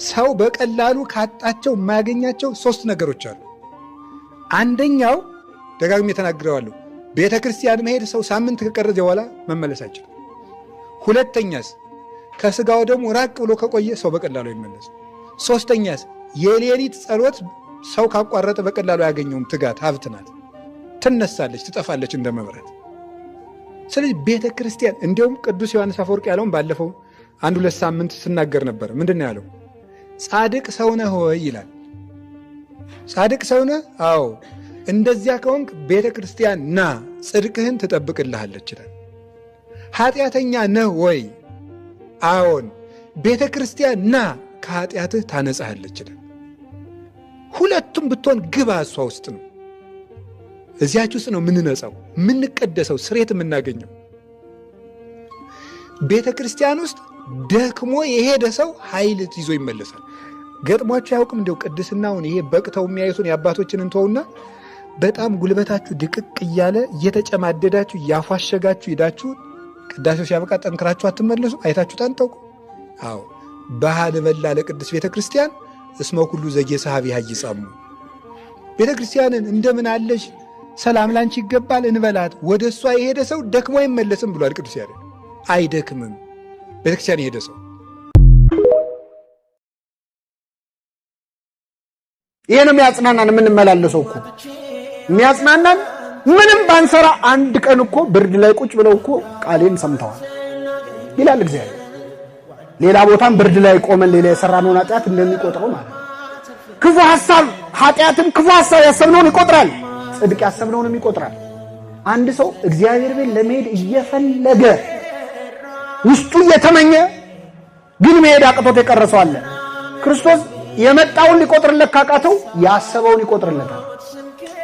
ሰው በቀላሉ ካጣቸው የማያገኛቸው 3 ነገሮች አሉ። አንደኛው ደጋግሜ ተናግሬዋለሁ፣ ቤተ ክርስቲያን መሄድ ሰው ሳምንት ከቀረዘ በኋላ መመለሳቸው። ሁለተኛስ ከስጋው ደግሞ ራቅ ብሎ ከቆየ ሰው በቀላሉ ይመለስ። ሶስተኛስ የሌሊት ጸሎት ሰው ካቋረጠ በቀላሉ ያገኘውም ትጋት ሀብት ናት፣ ትነሳለች፣ ትጠፋለች እንደ መብራት። ስለዚህ ቤተ ክርስቲያን እንዲሁም ቅዱስ ዮሐንስ አፈወርቅ ያለውን ባለፈው 1-2 ሳምንት ስናገር ነበር። ምንድን ነው ያለው? ጻድቅ ሰው ነህ ሆይ ይላል። ጻድቅ ሰው ነህ? አዎ። እንደዚያ ከሆንክ ቤተ ክርስቲያን ና፣ ጽድቅህን ትጠብቅልሃለች ይላል። ኃጢአተኛ ነህ ወይ? አዎን። ቤተ ክርስቲያን ና፣ ከኃጢአትህ ታነጻሃለች ይላል። ሁለቱም ብትሆን ግባ እሷ ውስጥ ነው። እዚያች ውስጥ ነው የምንነጻው፣ የምንቀደሰው፣ ስሬት የምናገኘው። ቤተ ክርስቲያን ውስጥ ደክሞ የሄደ ሰው ኃይል ይዞ ይመለሳል። ገጥሟችሁ ያውቅም? እንደው ቅድስናውን ይሄ በቅተው የሚያዩትን የአባቶችን እንተውና በጣም ጉልበታችሁ ድቅቅ እያለ እየተጨማደዳችሁ እያፏሸጋችሁ ሄዳችሁ ቅዳሴው ሲያበቃ ጠንክራችሁ አትመለሱ? አይታችሁት አንታውቁ? አዎ። ባህል በላ ለቅዱስ ቤተ ክርስቲያን እስመ ኩሉ ዘጌሰሃብ ይሃይጻሙ። ቤተ ክርስቲያንን እንደምን አለሽ ሰላም ላንቺ ይገባል እንበላት፣ ወደ እሷ የሄደ ሰው ደክሞ አይመለስም ብሏል ቅዱስ ያሬድ። አይደክምም ቤተ ክርስቲያን የሄደ ሰው። ይሄ ነው የሚያጽናናን። የምንመላለሰው እኮ የሚያጽናናን ምንም ባንሰራ አንድ ቀን እኮ ብርድ ላይ ቁጭ ብለው እኮ ቃሌን ሰምተዋል ይላል እግዚአብሔር። ሌላ ቦታም ብርድ ላይ ቆመን ሌላ የሰራነውን ኃጢአት እንደሚቆጥረው ማለት ነው። ክፉ ሐሳብ ኃጢአትን ክፉ ሐሳብ ያሰብነውን ይቆጥራል፣ ጽድቅ ያሰብነውንም ይቆጥራል። አንድ ሰው እግዚአብሔር ቤት ለመሄድ እየፈለገ ውስጡ እየተመኘ ግን መሄድ አቅቶት የቀረሰው አለ። ክርስቶስ የመጣውን ሊቆጥርለት ካቃተው ያሰበውን ይቆጥርለታል።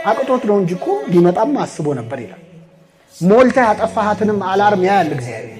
አቅቶት ነው እንጂ እኮ ሊመጣም አስቦ ነበር ይላል። ሞልተህ ያጠፋሃትንም አላርም ያያል እግዚአብሔር።